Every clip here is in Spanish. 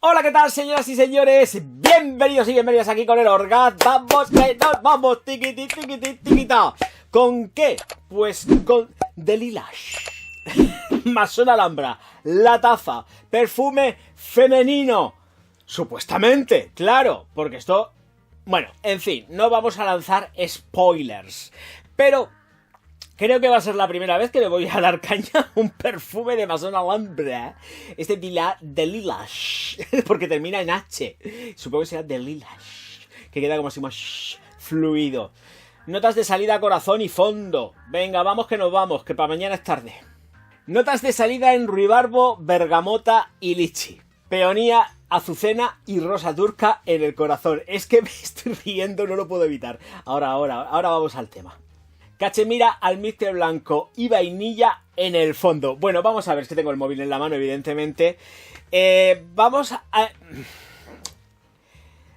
Hola, ¿qué tal, señoras y señores? Bienvenidos y bienvenidas aquí con el Orgat. Vamos, que nos vamos, tiquiti, tiquiti, tiquita. ¿Con qué? Pues con Delilash, Masón Alhambra, La Taza, perfume femenino. Supuestamente, claro, porque esto... Bueno, en fin, no vamos a lanzar spoilers, pero... creo que va a ser la primera vez que le voy a dar caña a un perfume de Masón Alhambra. Este Delilash, porque termina en H. Supongo que será Delilash, que queda como así más fluido. Notas de salida, corazón y fondo. Venga, vamos que nos vamos, que para mañana es tarde. Notas de salida en ruibarbo, bergamota y lichi. Peonía, azucena y rosa turca en el corazón. Es que me estoy riendo, no lo puedo evitar. Ahora vamos al tema. Cachemira, almizcle blanco y vainilla en el fondo. Bueno, vamos a ver, es que tengo el móvil en la mano, evidentemente. Vamos a...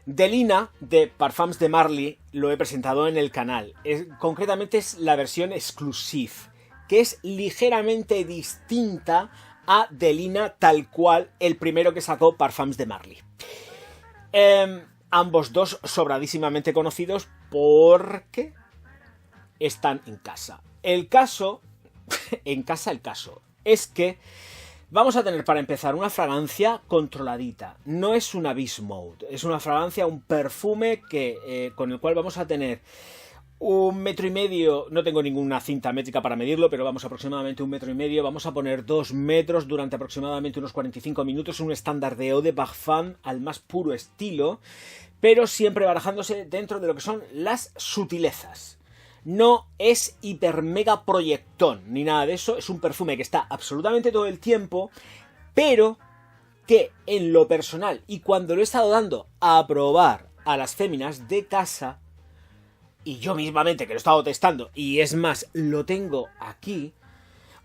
Delina, de Parfums de Marly, lo he presentado en el canal. Concretamente es la versión exclusive, que es ligeramente distinta a Delina tal cual el primero que sacó Parfums de Marly. Ambos dos sobradísimamente conocidos porque... están en casa. El caso es que vamos a tener para empezar una fragancia controladita. No es una Beast Mode, es una fragancia, un perfume que con el cual vamos a tener 1,5 metros. No tengo ninguna cinta métrica para medirlo, pero vamos aproximadamente 1,5 metros. Vamos a poner 2 metros durante aproximadamente unos 45 minutos. Un estándar de Eau de Parfum al más puro estilo, pero siempre barajándose dentro de lo que son las sutilezas. No es hiper mega proyectón ni nada de eso, es un perfume que está absolutamente todo el tiempo, pero que en lo personal y cuando lo he estado dando a probar a las féminas de casa, y yo mismamente que lo he estado testando, y es más, lo tengo aquí,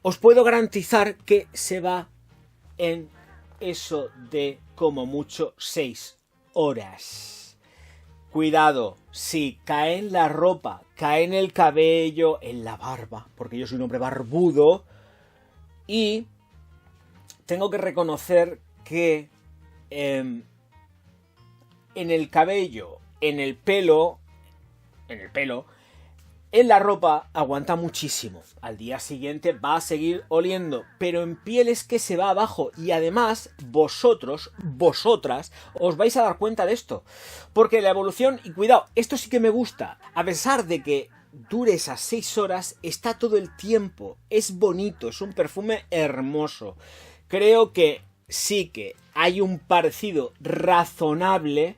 os puedo garantizar que se va en eso de como mucho 6 horas. Cuidado, si cae en la ropa, cae en el cabello, en la barba, porque yo soy un hombre barbudo, y tengo que reconocer que en el cabello, en el pelo, en la ropa aguanta muchísimo. Al día siguiente va a seguir oliendo, pero en piel es que se va abajo. Y además, vosotras, os vais a dar cuenta de esto. Porque la evolución, y cuidado, esto sí que me gusta. A pesar de que dure esas 6 horas, está todo el tiempo. Es bonito, es un perfume hermoso. Creo que sí que hay un parecido razonable,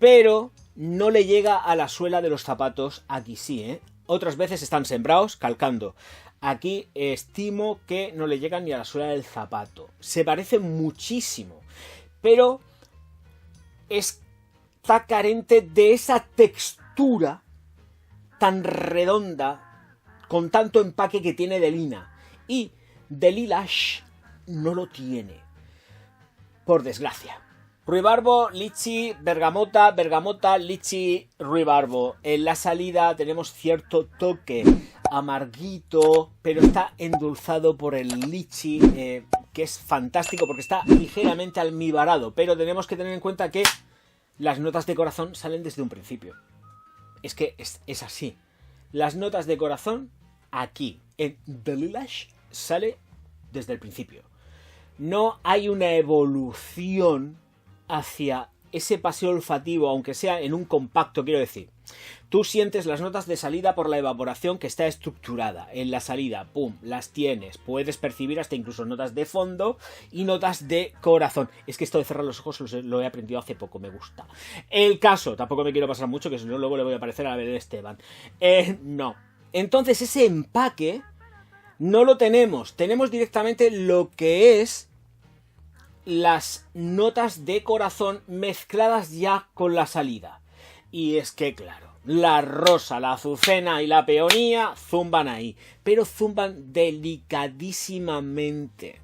pero... no le llega a la suela de los zapatos. Aquí sí, ¿eh? Otras veces están sembrados, calcando. Aquí estimo que no le llegan ni a la suela del zapato. Se parece muchísimo, pero está carente de esa textura tan redonda, con tanto empaque que tiene Delina. Y Delilash no lo tiene, por desgracia. Ruibarbo, lichi, bergamota, lichi, ruibarbo. En la salida tenemos cierto toque amarguito, pero está endulzado por el lichi, que es fantástico porque está ligeramente almibarado. Pero tenemos que tener en cuenta que las notas de corazón salen desde un principio. Es que es así. Las notas de corazón aquí, en Delilash, sale desde el principio. No hay una evolución hacia ese paseo olfativo, aunque sea en un compacto, quiero decir. Tú sientes las notas de salida por la evaporación que está estructurada. En la salida, pum, las tienes. Puedes percibir hasta incluso notas de fondo y notas de corazón. Es que esto de cerrar los ojos lo he aprendido hace poco, me gusta. El caso, tampoco me quiero pasar mucho, que si no luego le voy a parecer a la Belén Esteban. No. Entonces ese empaque no lo tenemos. Tenemos directamente lo que es las notas de corazón mezcladas ya con la salida. Y es que, claro, la rosa, la azucena y la peonía zumban ahí, pero zumban delicadísimamente.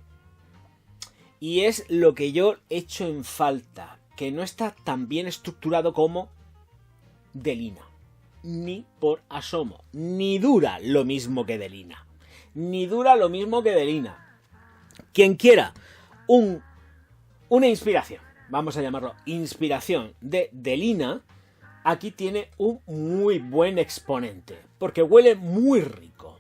Y es lo que yo echo en falta, que no está tan bien estructurado como Delina. Ni por asomo. Ni dura lo mismo que Delina. Quien quiera una inspiración vamos a llamarlo inspiración de Delina, aquí tiene un muy buen exponente, porque huele muy rico.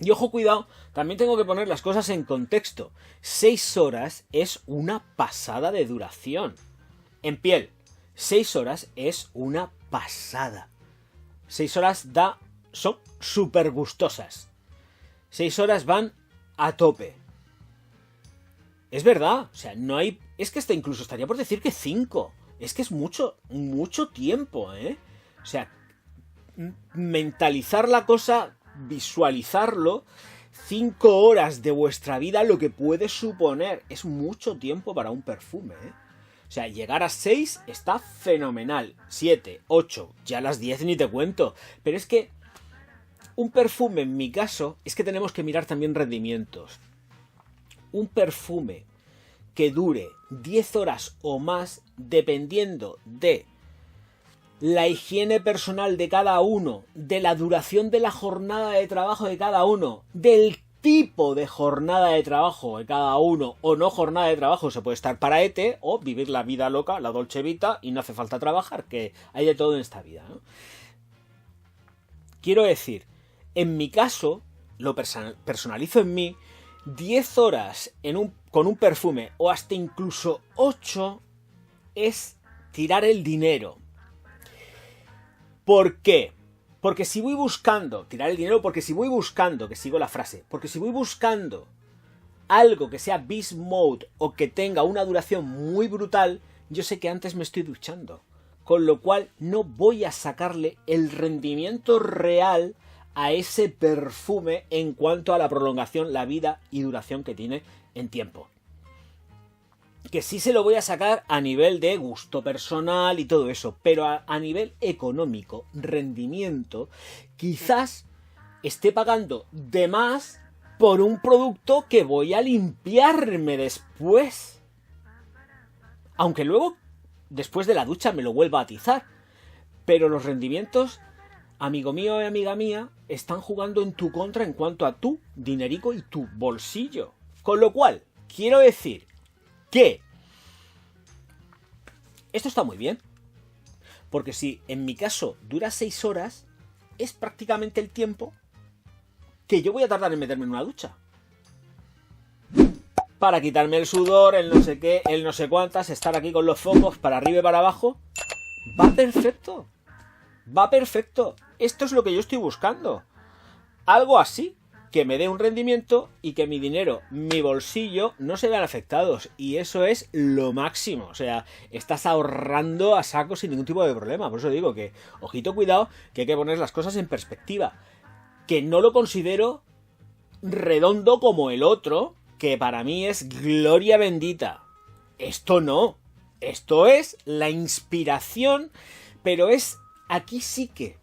Y ojo, cuidado, también tengo que poner las cosas en contexto. 6 horas es una pasada de duración. En piel, 6 horas es una pasada. 6 horas son súper gustosas. 6 horas van a tope. Es verdad, o sea, no hay... Es que hasta incluso estaría por decir que 5. Es que es mucho, mucho tiempo, ¿eh? O sea, mentalizar la cosa, visualizarlo, 5 horas de vuestra vida, lo que puede suponer. Es mucho tiempo para un perfume, ¿eh? O sea, llegar a 6 está fenomenal. 7, 8, ya las 10 ni te cuento. Pero es que un perfume, en mi caso, es que tenemos que mirar también rendimientos. Un perfume que dure 10 horas o más, dependiendo de la higiene personal de cada uno, de la duración de la jornada de trabajo de cada uno, del tipo de jornada de trabajo de cada uno o no jornada de trabajo, se puede estar para ETE o vivir la vida loca, la Dolce Vita, y no hace falta trabajar, que hay de todo en esta vida, ¿no? Quiero decir, en mi caso, lo personalizo en mí, 10 horas con un perfume o hasta incluso 8 es tirar el dinero. ¿Por qué? Porque si voy buscando, tirar el dinero, porque si voy buscando, que sigo la frase, porque si voy buscando algo que sea beast mode o que tenga una duración muy brutal, yo sé que antes me estoy duchando. Con lo cual no voy a sacarle el rendimiento real a ese perfume en cuanto a la prolongación, la vida y duración que tiene en tiempo. Que sí se lo voy a sacar a nivel de gusto personal y todo eso, pero a nivel económico, rendimiento, quizás esté pagando de más por un producto que voy a limpiarme después. Aunque luego, después de la ducha, me lo vuelva a atizar. Pero los rendimientos, amigo mío y amiga mía, están jugando en tu contra en cuanto a tu dinerico y tu bolsillo. Con lo cual, quiero decir que esto está muy bien. Porque si en mi caso dura 6 horas, es prácticamente el tiempo que yo voy a tardar en meterme en una ducha. Para quitarme el sudor, el no sé qué, el no sé cuántas, estar aquí con los focos para arriba y para abajo. Va perfecto. Va perfecto. Esto es lo que yo estoy buscando. Algo así, que me dé un rendimiento y que mi dinero, mi bolsillo, no se vean afectados. Y eso es lo máximo. O sea, estás ahorrando a saco sin ningún tipo de problema. Por eso digo que, ojito, cuidado, que hay que poner las cosas en perspectiva. Que no lo considero redondo como el otro, que para mí es gloria bendita. Esto no. Esto es la inspiración, pero es... Aquí sí que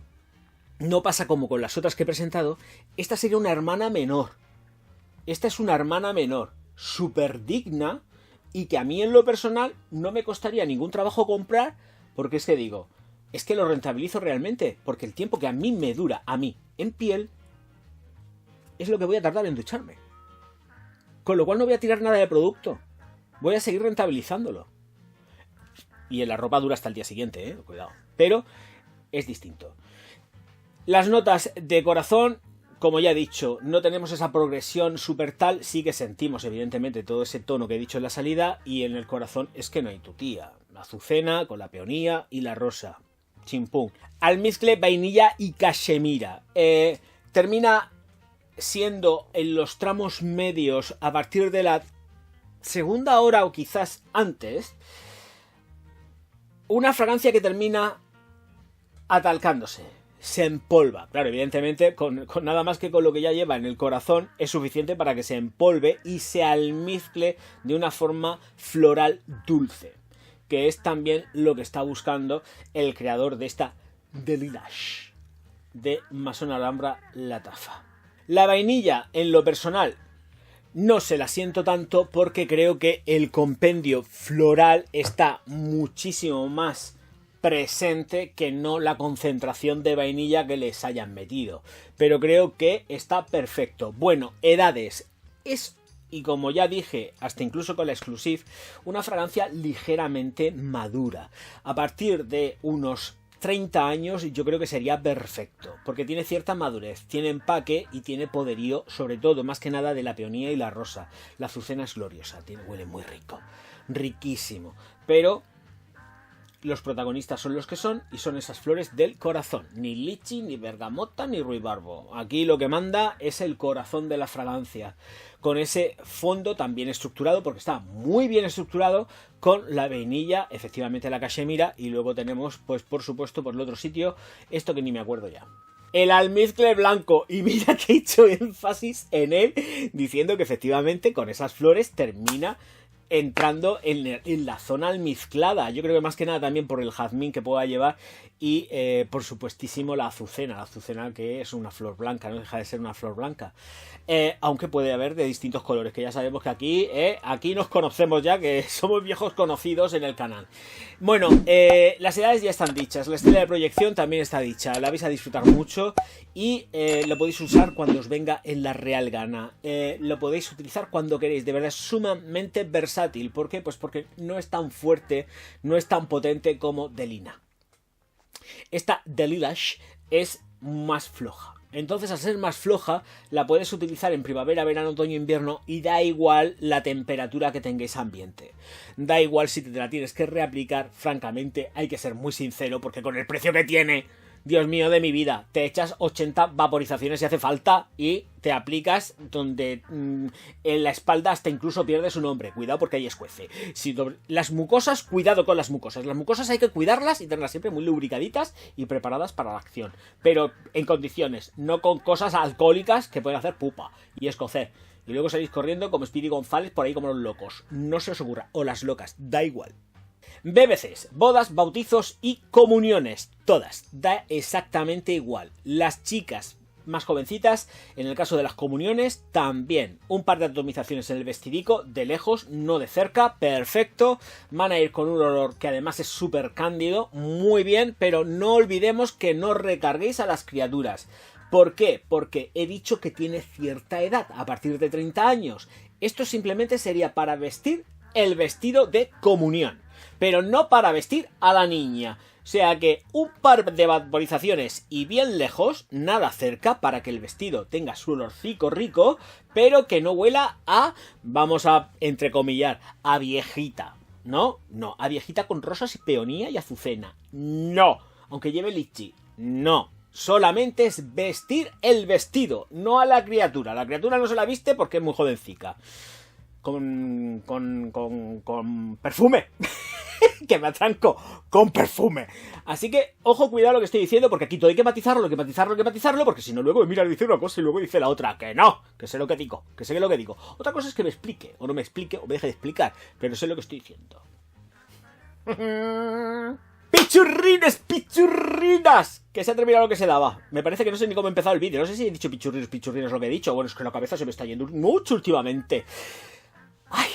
no pasa como con las otras que he presentado. Esta sería una hermana menor. Esta es una hermana menor, súper digna, y que a mí en lo personal no me costaría ningún trabajo comprar, porque es que digo, es que lo rentabilizo realmente, porque el tiempo que a mí me dura, a mí, en piel, es lo que voy a tardar en ducharme. Con lo cual no voy a tirar nada de producto. Voy a seguir rentabilizándolo. Y en la ropa dura hasta el día siguiente, cuidado. Pero es distinto. Las notas de corazón, como ya he dicho, no tenemos esa progresión súper tal. Sí que sentimos, evidentemente, todo ese tono que he dicho en la salida. Y en el corazón es que no hay tutía. La azucena con la peonía y la rosa. Chimpún. Almizcle, vainilla y cachemira. Termina siendo en los tramos medios, a partir de la segunda hora o quizás antes, una fragancia que termina atalcándose, se empolva. Claro, evidentemente, con nada más que con lo que ya lleva en el corazón es suficiente para que se empolve y se almizcle de una forma floral dulce, que es también lo que está buscando el creador de esta Delilash de Maison Alhambra Lattafa. La vainilla, en lo personal, no se la siento tanto porque creo que el compendio floral está muchísimo más presente que no la concentración de vainilla que les hayan metido. Pero creo que está perfecto. Bueno, edades. Es y como ya dije, hasta incluso con la Exclusive, una fragancia ligeramente madura. A partir de unos 30 años yo creo que sería perfecto, porque tiene cierta madurez, tiene empaque y tiene poderío, sobre todo, más que nada, de la peonía y la rosa. La azucena es gloriosa, huele muy rico, riquísimo, pero los protagonistas son los que son, y son esas flores del corazón. Ni lichi, ni bergamota, ni ruibarbo. Aquí lo que manda es el corazón de la fragancia, con ese fondo tan bien estructurado, porque está muy bien estructurado, con la vainilla, efectivamente la cachemira, y luego tenemos, pues por supuesto, por el otro sitio, esto que ni me acuerdo ya. El almizcle blanco, y mira que he hecho énfasis en él, diciendo que efectivamente con esas flores termina entrando en la zona almizclada. Yo creo que más que nada también por el jazmín que pueda llevar y por supuestísimo la azucena que es una flor blanca, no deja de ser una flor blanca, aunque puede haber de distintos colores, que ya sabemos que aquí nos conocemos ya, que somos viejos conocidos en el canal. Bueno, las edades ya están dichas, la estela de proyección también está dicha, la vais a disfrutar mucho y lo podéis usar cuando os venga en la real gana, lo podéis utilizar cuando queréis, de verdad es sumamente versátil. ¿Por qué? Pues porque no es tan fuerte, no es tan potente como Delina. Esta Delilash es más floja. Entonces, al ser más floja, la puedes utilizar en primavera, verano, otoño, invierno y da igual la temperatura que tengáis ambiente. Da igual si te la tienes que reaplicar, francamente, hay que ser muy sincero, porque con el precio que tiene, Dios mío de mi vida, te echas 80 vaporizaciones si hace falta y te aplicas donde en la espalda hasta incluso pierde su nombre. Cuidado porque ahí escuece. Las mucosas, cuidado con las mucosas. Las mucosas hay que cuidarlas y tenerlas siempre muy lubricaditas y preparadas para la acción. Pero en condiciones, no con cosas alcohólicas que pueden hacer pupa y escocer. Y luego salís corriendo como Speedy González por ahí como los locos. No se os ocurra. O las locas, da igual. BBCs, bodas, bautizos y comuniones, todas, da exactamente igual. Las chicas más jovencitas, en el caso de las comuniones, también. Un par de atomizaciones en el vestidico, de lejos, no de cerca, perfecto. Van a ir con un olor que además es súper cándido, muy bien, pero no olvidemos que no recarguéis a las criaturas. ¿Por qué? Porque he dicho que tiene cierta edad, a partir de 30 años. Esto simplemente sería para vestir el vestido de comunión, pero no para vestir a la niña. O sea que un par de vaporizaciones y bien lejos, nada cerca, para que el vestido tenga su olorcico rico, pero que no huela a, vamos a entrecomillar, a viejita. No, a viejita con rosas y peonía y azucena. No, aunque lleve lichi. No, solamente es vestir el vestido, no a la criatura. La criatura no se la viste porque es muy jovencica. Con perfume. Que me atranco con perfume. Así que, ojo, cuidado lo que estoy diciendo, porque aquí todo hay que matizarlo, porque si no luego me mira y dice una cosa y luego dice la otra. Que no, que sé lo que digo, Otra cosa es que me explique, o no me explique, o me deje de explicar, pero sé lo que estoy diciendo. ¡Pichurrinas! Que se ha terminado lo que se daba. Me parece que no sé ni cómo he empezado el vídeo. No sé si he dicho pichurrinos lo que he dicho. Bueno, es que la cabeza se me está yendo mucho últimamente. ¡Ay!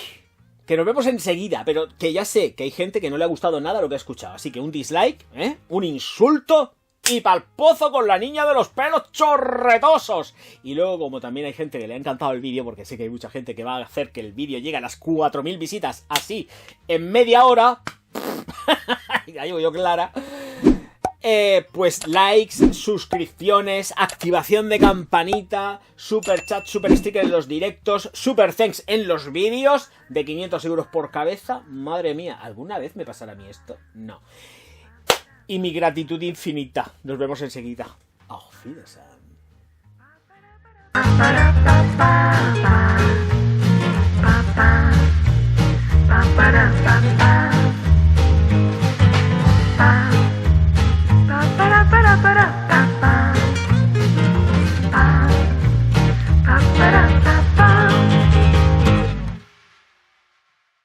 Que nos vemos enseguida, pero que ya sé que hay gente que no le ha gustado nada lo que ha escuchado. Así que un dislike, un insulto y pa'l pozo con la niña de los pelos chorretosos. Y luego, como también hay gente que le ha encantado el vídeo, porque sé que hay mucha gente que va a hacer que el vídeo llegue a las 4000 visitas así en media hora. Ya digo yo clara. Pues likes, suscripciones, activación de campanita, super chat, super sticker en los directos, super thanks en los vídeos, de 500 euros por cabeza. Madre mía, ¿alguna vez me pasará a mí esto? No. Y mi gratitud infinita. Nos vemos enseguida. Auf Wiedersehen.